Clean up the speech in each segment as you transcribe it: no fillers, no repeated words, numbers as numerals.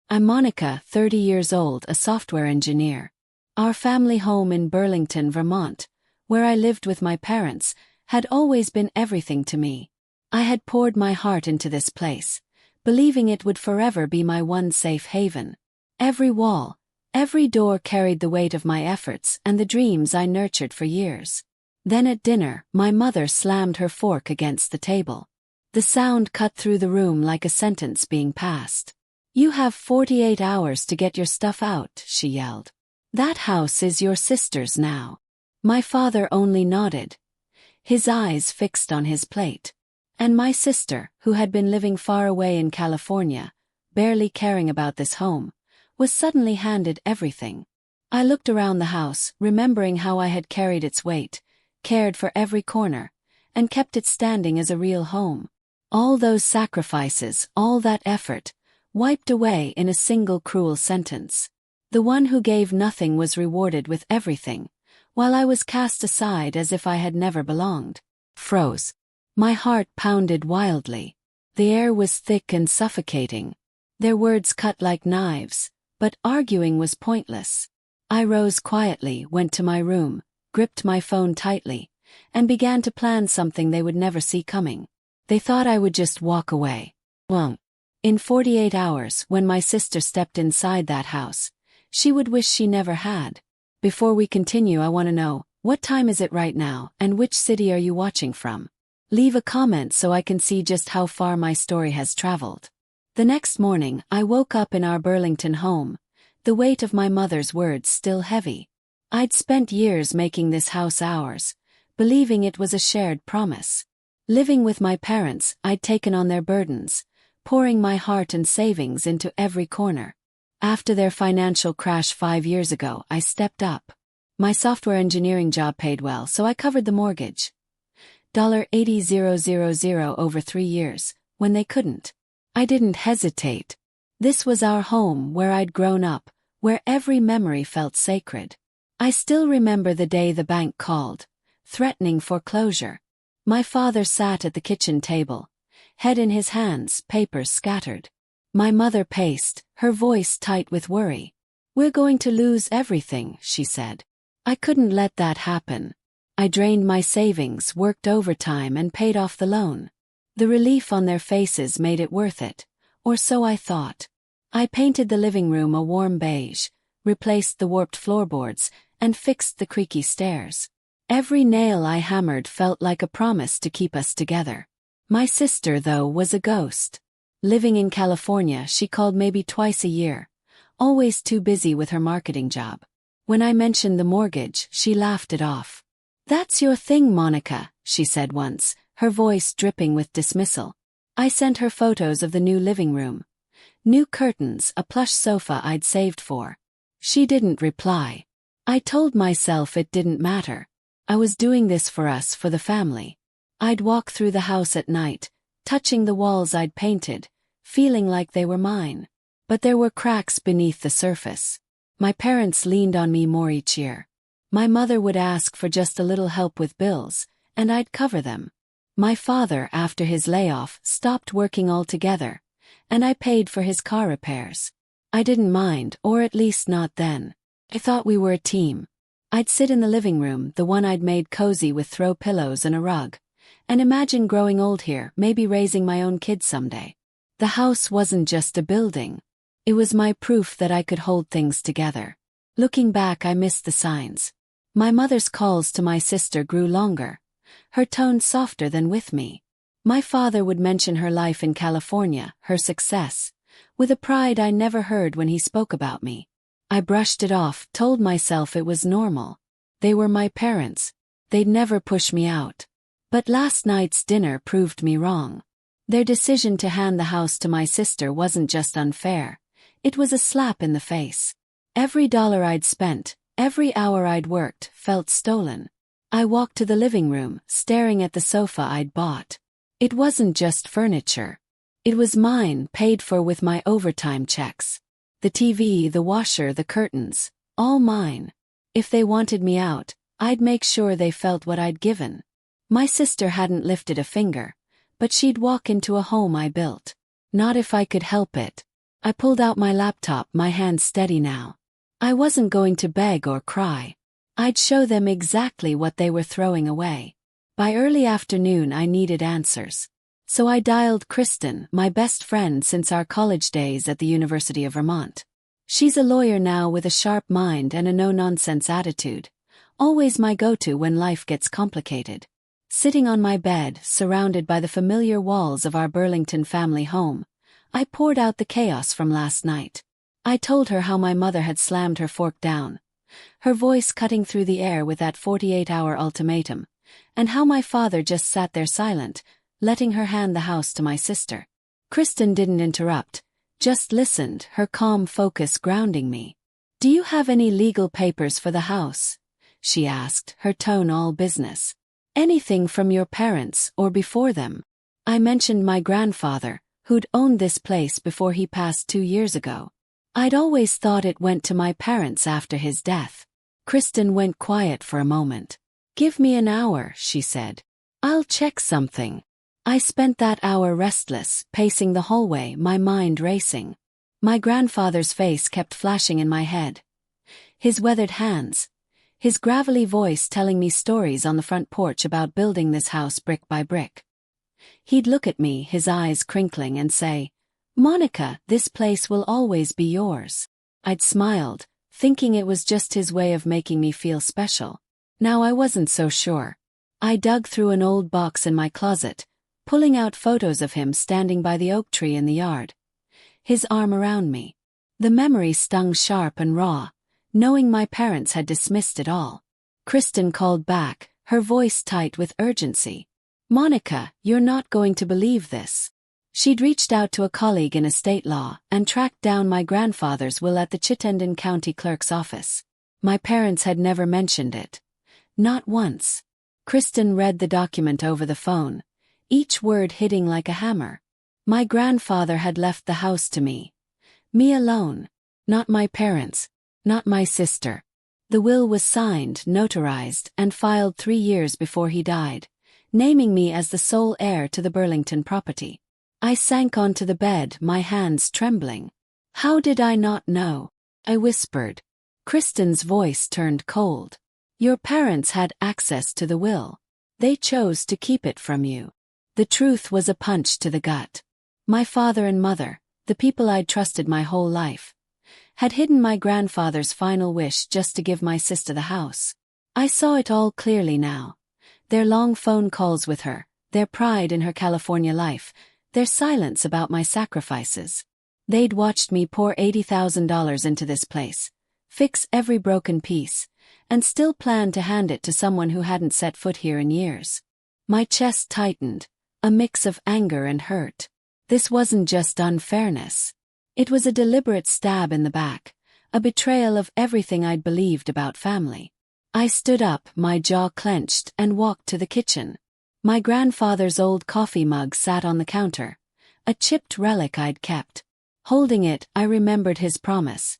I'm Monica, 30 years old, a software engineer. Our family home in Burlington, Vermont, where I lived with my parents, had always been everything to me. I had poured my heart into this place, believing it would forever be my one safe haven. Every wall, every door carried the weight of my efforts and the dreams I nurtured for years. Then at dinner, my mother slammed her fork against the table. The sound cut through the room like a sentence being passed. "You have 48 hours to get your stuff out," she yelled. "That house is your sister's now." My father only nodded, his eyes fixed on his plate. And my sister, who had been living far away in California, barely caring about this home, was suddenly handed everything. I looked around the house, remembering how I had carried its weight, cared for every corner, and kept it standing as a real home. All those sacrifices, all that effort, wiped away in a single cruel sentence. The one who gave nothing was rewarded with everything, while I was cast aside as if I had never belonged. Froze. My heart pounded wildly. The air was thick and suffocating. Their words cut like knives, but arguing was pointless. I rose quietly, went to my room, gripped my phone tightly, and began to plan something they would never see coming. They thought I would just walk away. Won't. In 48 hours, when my sister stepped inside that house, she would wish she never had. Before we continue, I want to know, what time is it right now, and which city are you watching from? Leave a comment so I can see just how far my story has traveled. The next morning, I woke up in our Burlington home, the weight of my mother's words still heavy. I'd spent years making this house ours, believing it was a shared promise. Living with my parents, I'd taken on their burdens, pouring my heart and savings into every corner. After their financial crash 5 years ago, I stepped up. My software engineering job paid well, so I covered the mortgage. $80,000 over 3 years, when they couldn't. I didn't hesitate. This was our home, where I'd grown up, where every memory felt sacred. I still remember the day the bank called, threatening foreclosure. My father sat at the kitchen table, head in his hands, papers scattered. My mother paced, her voice tight with worry. "We're going to lose everything," she said. I couldn't let that happen. I drained my savings, worked overtime, and paid off the loan. The relief on their faces made it worth it, or so I thought. I painted the living room a warm beige, replaced the warped floorboards, and fixed the creaky stairs. Every nail I hammered felt like a promise to keep us together. My sister, though, was a ghost. Living in California, she called maybe twice a year, always too busy with her marketing job. When I mentioned the mortgage, she laughed it off. "That's your thing, Monica," she said once, her voice dripping with dismissal. I sent her photos of the new living room. New curtains, a plush sofa I'd saved for. She didn't reply. I told myself it didn't matter. I was doing this for us, for the family. I'd walk through the house at night, touching the walls I'd painted, feeling like they were mine. But there were cracks beneath the surface. My parents leaned on me more each year. My mother would ask for just a little help with bills, and I'd cover them. My father, after his layoff, stopped working altogether, and I paid for his car repairs. I didn't mind, or at least not then. I thought we were a team. I'd sit in the living room, the one I'd made cozy with throw pillows and a rug, and imagine growing old here, maybe raising my own kids someday. The house wasn't just a building. It was my proof that I could hold things together. Looking back, I missed the signs. My mother's calls to my sister grew longer, her tone softer than with me. My father would mention her life in California, her success, with a pride I never heard when he spoke about me. I brushed it off, told myself it was normal. They were my parents. They'd never push me out. But last night's dinner proved me wrong. Their decision to hand the house to my sister wasn't just unfair. It was a slap in the face. Every dollar I'd spent, every hour I'd worked, felt stolen. I walked to the living room, staring at the sofa I'd bought. It wasn't just furniture. It was mine, paid for with my overtime checks. The TV, the washer, the curtains, all mine. If they wanted me out, I'd make sure they felt what I'd given. My sister hadn't lifted a finger, but she'd walk into a home I built. Not if I could help it. I pulled out my laptop, my hands steady now. I wasn't going to beg or cry. I'd show them exactly what they were throwing away. By early afternoon I needed answers. So I dialed Kristen, my best friend since our college days at the University of Vermont. She's a lawyer now with a sharp mind and a no-nonsense attitude. Always my go-to when life gets complicated. Sitting on my bed, surrounded by the familiar walls of our Burlington family home, I poured out the chaos from last night. I told her how my mother had slammed her fork down, her voice cutting through the air with that 48-hour ultimatum, and how my father just sat there silent, letting her hand the house to my sister. Kristen didn't interrupt, just listened, her calm focus grounding me. "Do you have any legal papers for the house?" she asked, her tone all business. "Anything from your parents or before them?" I mentioned my grandfather, who'd owned this place before he passed 2 years ago. I'd always thought it went to my parents after his death. Kristen went quiet for a moment. "Give me an hour," she said. "I'll check something." I spent that hour restless, pacing the hallway, my mind racing. My grandfather's face kept flashing in my head. His weathered hands. His gravelly voice telling me stories on the front porch about building this house brick by brick. He'd look at me, his eyes crinkling, and say, "Monica, this place will always be yours." I'd smiled, thinking it was just his way of making me feel special. Now I wasn't so sure. I dug through an old box in my closet, pulling out photos of him standing by the oak tree in the yard, his arm around me. The memory stung sharp and raw, knowing my parents had dismissed it all. Kristen called back, her voice tight with urgency. "Monica, you're not going to believe this." She'd reached out to a colleague in estate law and tracked down my grandfather's will at the Chittenden County Clerk's office. My parents had never mentioned it. Not once. Kristen read the document over the phone, each word hitting like a hammer. My grandfather had left the house to me. Me alone. Not my parents. Not my sister. The will was signed, notarized, and filed 3 years before he died, naming me as the sole heir to the Burlington property. I sank onto the bed, my hands trembling. "How did I not know?" I whispered. Kristen's voice turned cold. "Your parents had access to the will. They chose to keep it from you." The truth was a punch to the gut. My father and mother, the people I'd trusted my whole life, had hidden my grandfather's final wish just to give my sister the house. I saw it all clearly now. Their long phone calls with her, their pride in her California life, their silence about my sacrifices. They'd watched me pour $80,000 into this place, fix every broken piece, and still planned to hand it to someone who hadn't set foot here in years. My chest tightened, a mix of anger and hurt. This wasn't just unfairness. It was a deliberate stab in the back, a betrayal of everything I'd believed about family. I stood up, my jaw clenched, and walked to the kitchen. My grandfather's old coffee mug sat on the counter, a chipped relic I'd kept. Holding it, I remembered his promise,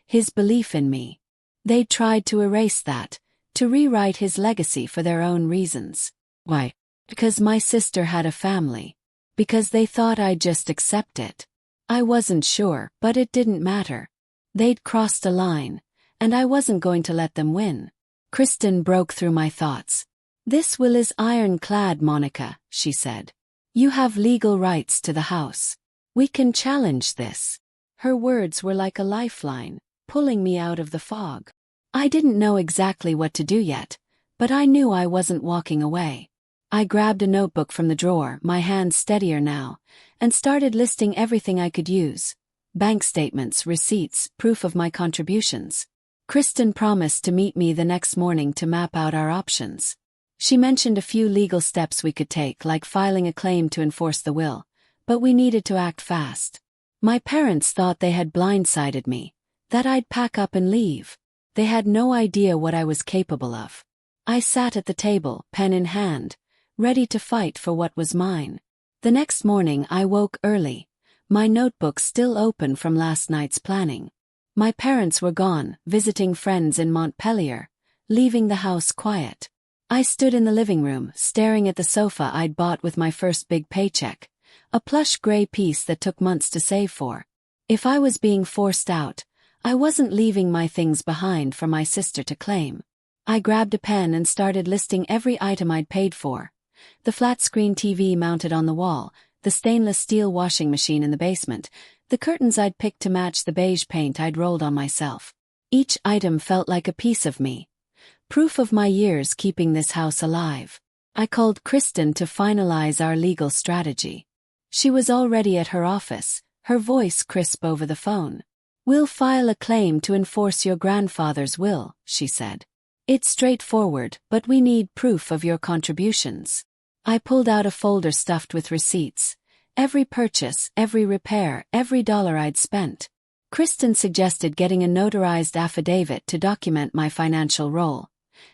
his belief in me. They'd tried to erase that, to rewrite his legacy for their own reasons. Why? Because my sister had a family. Because they thought I'd just accept it. I wasn't sure, but it didn't matter. They'd crossed a line, and I wasn't going to let them win. Kristen broke through my thoughts. "This will is ironclad, Monica," she said. "You have legal rights to the house. We can challenge this." Her words were like a lifeline, pulling me out of the fog. I didn't know exactly what to do yet, but I knew I wasn't walking away. I grabbed a notebook from the drawer, my hands steadier now, and started listing everything I could use. Bank statements, receipts, proof of my contributions. Kristen promised to meet me the next morning to map out our options. She mentioned a few legal steps we could take, like filing a claim to enforce the will, but we needed to act fast. My parents thought they had blindsided me, that I'd pack up and leave. They had no idea what I was capable of. I sat at the table, pen in hand, ready to fight for what was mine. The next morning I woke early, my notebook still open from last night's planning. My parents were gone, visiting friends in Montpelier, leaving the house quiet. I stood in the living room, staring at the sofa I'd bought with my first big paycheck, a plush gray piece that took months to save for. If I was being forced out, I wasn't leaving my things behind for my sister to claim. I grabbed a pen and started listing every item I'd paid for. The flat-screen TV mounted on the wall, the stainless steel washing machine in the basement, the curtains I'd picked to match the beige paint I'd rolled on myself. Each item felt like a piece of me. Proof of my years keeping this house alive. I called Kristen to finalize our legal strategy. She was already at her office, her voice crisp over the phone. "We'll file a claim to enforce your grandfather's will," she said. "It's straightforward, but we need proof of your contributions." I pulled out a folder stuffed with receipts. Every purchase, every repair, every dollar I'd spent. Kristen suggested getting a notarized affidavit to document my financial role,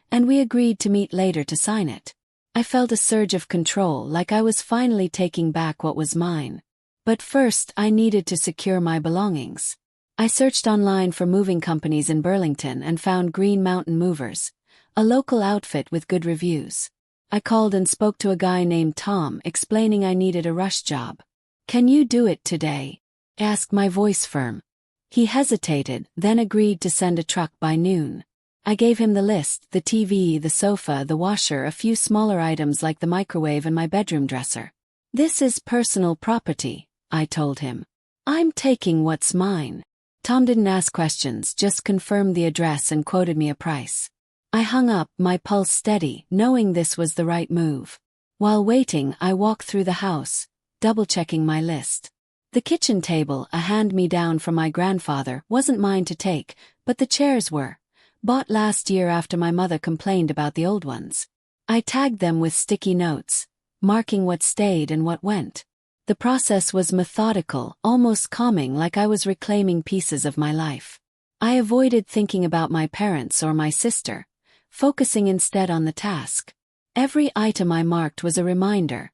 and we agreed to meet later to sign it. I felt a surge of control, like I was finally taking back what was mine. But first, I needed to secure my belongings. I searched online for moving companies in Burlington and found Green Mountain Movers, a local outfit with good reviews. I called and spoke to a guy named Tom, explaining I needed a rush job. "Can you do it today?" asked, my voice firm. He hesitated, then agreed to send a truck by noon. I gave him the list: the TV, the sofa, the washer, a few smaller items like the microwave and my bedroom dresser. "This is personal property," I told him. "I'm taking what's mine." Tom didn't ask questions, just confirmed the address and quoted me a price. I hung up, my pulse steady, knowing this was the right move. While waiting, I walked through the house, double-checking my list. The kitchen table, a hand-me-down from my grandfather, wasn't mine to take, but the chairs were. Bought last year after my mother complained about the old ones. I tagged them with sticky notes, marking what stayed and what went. The process was methodical, almost calming, like I was reclaiming pieces of my life. I avoided thinking about my parents or my sister, focusing instead on the task. Every item I marked was a reminder.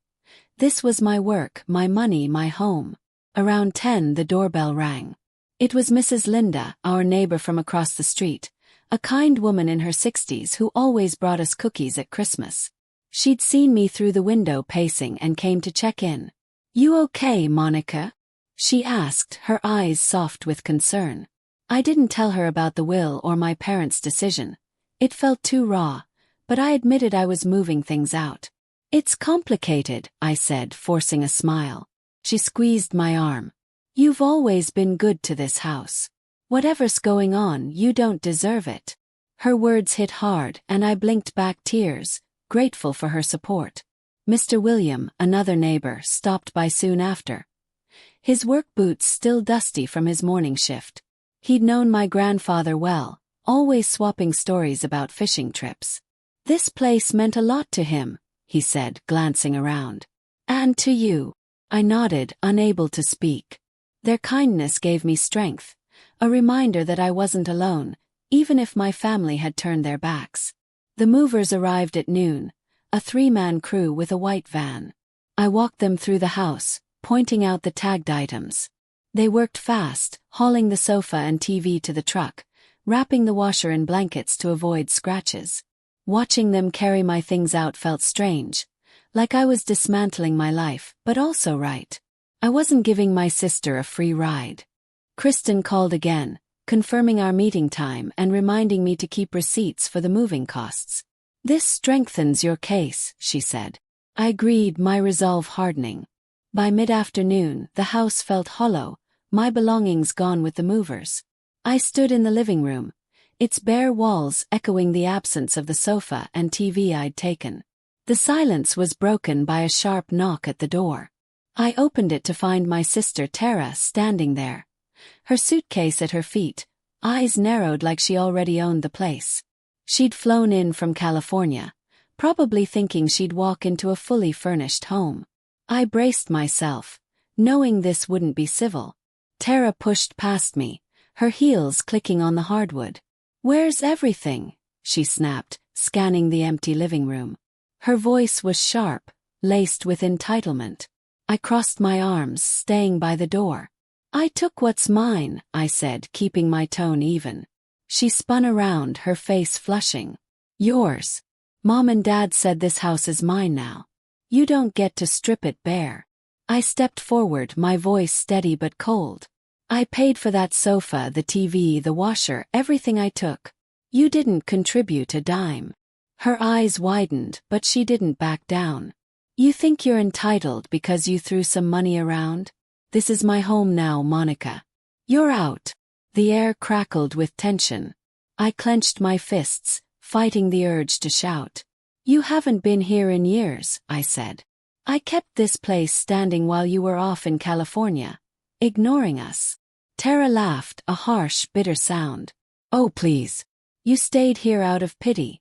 This was my work, my money, my home. Around 10, the doorbell rang. It was Mrs. Linda, our neighbor from across the street, a kind woman in her 60s who always brought us cookies at Christmas. She'd seen me through the window pacing and came to check in. "You okay, Monica?" she asked, her eyes soft with concern. I didn't tell her about the will or my parents' decision. It felt too raw, but I admitted I was moving things out. "It's complicated," I said, forcing a smile. She squeezed my arm. "You've always been good to this house. Whatever's going on, you don't deserve it." Her words hit hard, and I blinked back tears, grateful for her support. Mr. William, another neighbor, stopped by soon after. His work boots still dusty from his morning shift. He'd known my grandfather well, always swapping stories about fishing trips. "This place meant a lot to him," he said, glancing around. "And to you." I nodded, unable to speak. Their kindness gave me strength, a reminder that I wasn't alone, even if my family had turned their backs. The movers arrived at noon, a 3-man crew with a white van. I walked them through the house, pointing out the tagged items. They worked fast, hauling the sofa and TV to the truck, wrapping the washer in blankets to avoid scratches. Watching them carry my things out felt strange, like I was dismantling my life, but also right. I wasn't giving my sister a free ride. Kristen called again, confirming our meeting time and reminding me to keep receipts for the moving costs. "This strengthens your case," she said. I agreed, my resolve hardening. By mid-afternoon, the house felt hollow, my belongings gone with the movers. I stood in the living room, its bare walls echoing the absence of the sofa and TV I'd taken. The silence was broken by a sharp knock at the door. I opened it to find my sister Tara standing there, her suitcase at her feet, eyes narrowed like she already owned the place. She'd flown in from California, probably thinking she'd walk into a fully furnished home. I braced myself, knowing this wouldn't be civil. Tara pushed past me, her heels clicking on the hardwood. "Where's everything?" she snapped, scanning the empty living room. Her voice was sharp, laced with entitlement. I crossed my arms, staying by the door. "I took what's mine," I said, keeping my tone even. She spun around, her face flushing. "Yours. Mom and Dad said this house is mine now. You don't get to strip it bare." I stepped forward, my voice steady but cold. I paid for that sofa, the TV, the washer, everything I took. You didn't contribute a dime. Her eyes widened, but she didn't back down. You think you're entitled because you threw some money around? This is my home now, Monica. You're out. The air crackled with tension. I clenched my fists, fighting the urge to shout. You haven't been here in years, I said. I kept this place standing while you were off in California, ignoring us. Tara laughed, a harsh, bitter sound. Oh, please. You stayed here out of pity,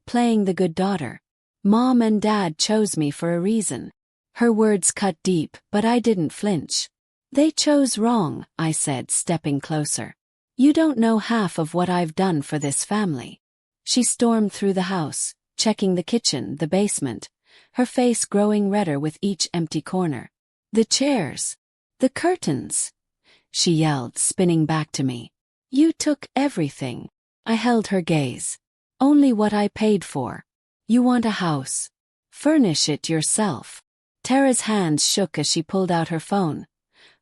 playing the good daughter. Mom and Dad chose me for a reason. Her words cut deep, but I didn't flinch. They chose wrong, I said, stepping closer. You don't know half of what I've done for this family. She stormed through the house, checking the kitchen, the basement, her face growing redder with each empty corner. The chairs. The curtains. She yelled, spinning back to me. You took everything. I held her gaze. Only what I paid for. You want a house. Furnish it yourself. Tara's hands shook as she pulled out her phone,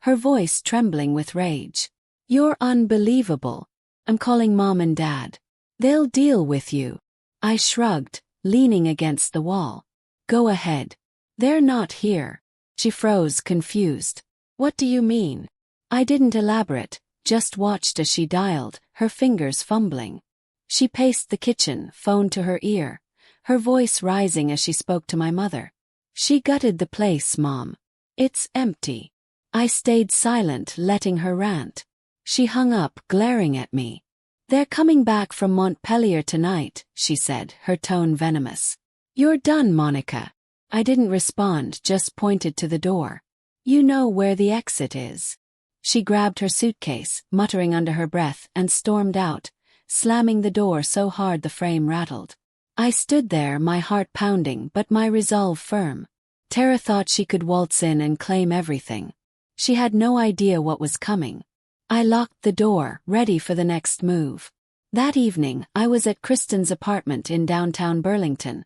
her voice trembling with rage. You're unbelievable. I'm calling Mom and Dad. They'll deal with you. I shrugged, leaning against the wall. Go ahead. They're not here. She froze, confused. What do you mean? I didn't elaborate, just watched as she dialed, her fingers fumbling. She paced the kitchen, phone to her ear, her voice rising as she spoke to my mother. She gutted the place, Mom. It's empty. I stayed silent, letting her rant. She hung up, glaring at me. They're coming back from Montpelier tonight, she said, her tone venomous. You're done, Monica. I didn't respond, just pointed to the door. You know where the exit is. She grabbed her suitcase, muttering under her breath, and stormed out, slamming the door so hard the frame rattled. I stood there, my heart pounding but my resolve firm. Tara thought she could waltz in and claim everything. She had no idea what was coming. I locked the door, ready for the next move. That evening, I was at Kristen's apartment in downtown Burlington,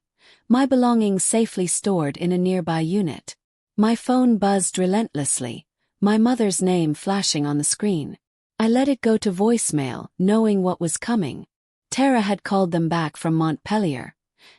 my belongings safely stored in a nearby unit. My phone buzzed relentlessly, my mother's name flashing on the screen. I let it go to voicemail, knowing what was coming. Tara had called them back from Montpelier,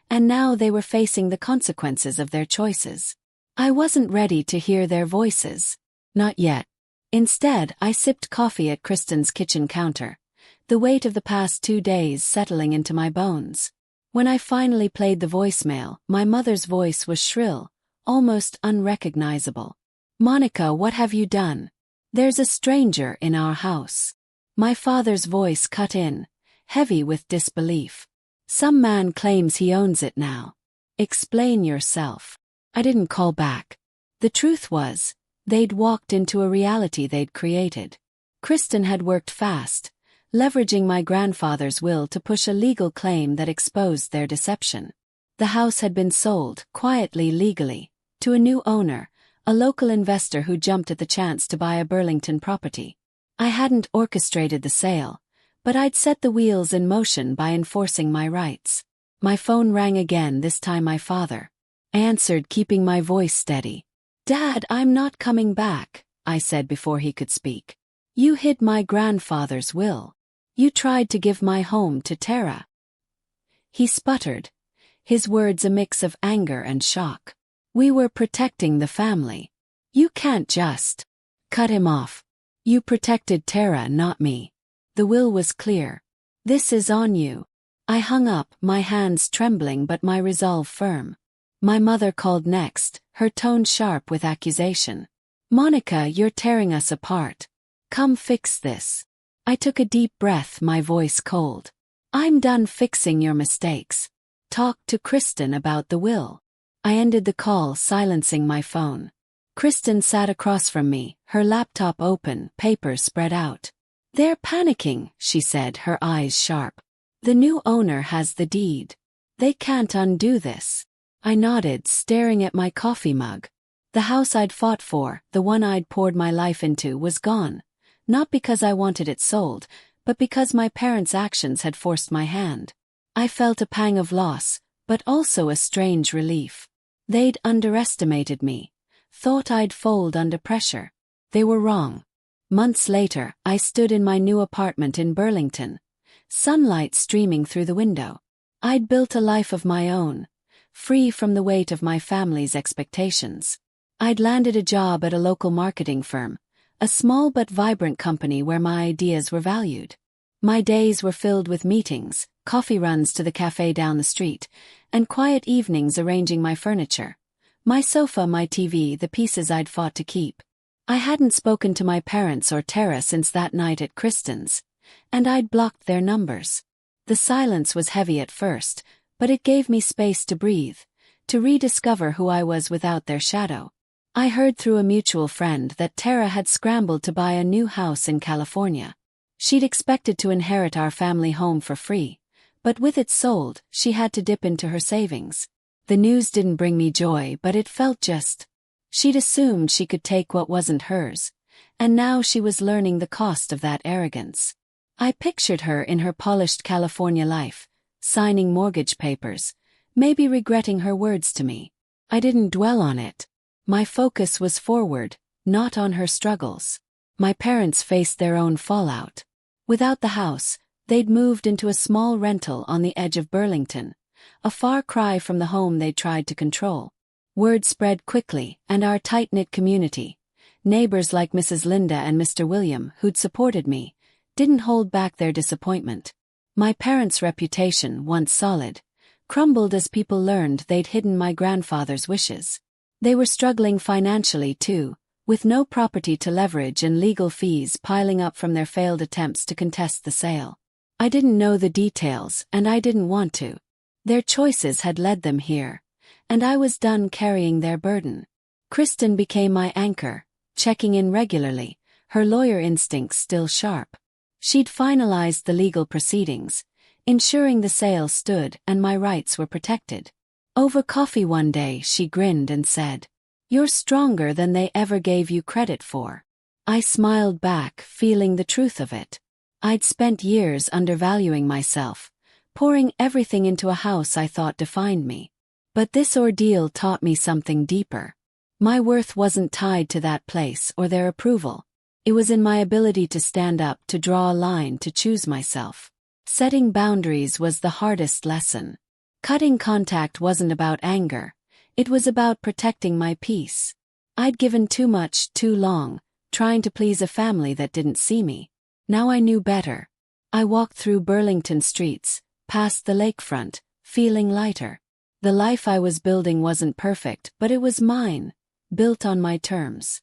and now they were facing the consequences of their choices. I wasn't ready to hear their voices. Not yet. Instead, I sipped coffee at Kristen's kitchen counter, the weight of the past 2 days settling into my bones. When I finally played the voicemail, my mother's voice was shrill, almost unrecognizable. Monica, what have you done? There's a stranger in our house. My father's voice cut in, heavy with disbelief. Some man claims he owns it now. Explain yourself. I didn't call back. The truth was, they'd walked into a reality they'd created. Kristen had worked fast, leveraging my grandfather's will to push a legal claim that exposed their deception. The house had been sold, quietly, legally, to a new owner, a local investor who jumped at the chance to buy a Burlington property. I hadn't orchestrated the sale, but I'd set the wheels in motion by enforcing my rights. My phone rang again, this time my father. I answered, keeping my voice steady. Dad, I'm not coming back, I said before he could speak. You hid my grandfather's will. You tried to give my home to Tara. He sputtered, his words a mix of anger and shock. We were protecting the family. You can't just cut him off. You protected Tara, not me. The will was clear. This is on you. I hung up, my hands trembling but my resolve firm. My mother called next, her tone sharp with accusation. Monica, you're tearing us apart. Come fix this. I took a deep breath, my voice cold. I'm done fixing your mistakes. Talk to Kristen about the will. I ended the call, silencing my phone. Kristen sat across from me, her laptop open, papers spread out. They're panicking, she said, her eyes sharp. The new owner has the deed. They can't undo this. I nodded, staring at my coffee mug. The house I'd fought for, the one I'd poured my life into, was gone. Not because I wanted it sold, but because my parents' actions had forced my hand. I felt a pang of loss, but also a strange relief. They'd underestimated me, thought I'd fold under pressure. They were wrong. Months later, I stood in my new apartment in Burlington, sunlight streaming through the window. I'd built a life of my own, free from the weight of my family's expectations. I'd landed a job at a local marketing firm, a small but vibrant company where my ideas were valued. My days were filled with meetings, coffee runs to the cafe down the street, and quiet evenings arranging my furniture. My sofa, my TV, the pieces I'd fought to keep. I hadn't spoken to my parents or Tara since that night at Kristen's, and I'd blocked their numbers. The silence was heavy at first, but it gave me space to breathe, to rediscover who I was without their shadow. I heard through a mutual friend that Tara had scrambled to buy a new house in California. She'd expected to inherit our family home for free, but with it sold, she had to dip into her savings. The news didn't bring me joy, but it felt just. She'd assumed she could take what wasn't hers, and now she was learning the cost of that arrogance. I pictured her in her polished California life, signing mortgage papers, maybe regretting her words to me. I didn't dwell on it. My focus was forward, not on her struggles. My parents faced their own fallout. Without the house, they'd moved into a small rental on the edge of Burlington, a far cry from the home they'd tried to control. Word spread quickly, and our tight-knit community, neighbors like Mrs. Linda and Mr. William who'd supported me, didn't hold back their disappointment. My parents' reputation, once solid, crumbled as people learned they'd hidden my grandfather's wishes. They were struggling financially too, with no property to leverage and legal fees piling up from their failed attempts to contest the sale. I didn't know the details, and I didn't want to. Their choices had led them here, and I was done carrying their burden. Kristen became my anchor, checking in regularly, her lawyer instincts still sharp. She'd finalized the legal proceedings, ensuring the sale stood and my rights were protected. Over coffee one day she grinned and said, "You're stronger than they ever gave you credit for." I smiled back, feeling the truth of it. I'd spent years undervaluing myself, pouring everything into a house I thought defined me. But this ordeal taught me something deeper. My worth wasn't tied to that place or their approval. It was in my ability to stand up, to draw a line, to choose myself. Setting boundaries was the hardest lesson. Cutting contact wasn't about anger. It was about protecting my peace. I'd given too much, too long, trying to please a family that didn't see me. Now I knew better. I walked through Burlington streets, past the lakefront, feeling lighter. The life I was building wasn't perfect, but it was mine, built on my terms.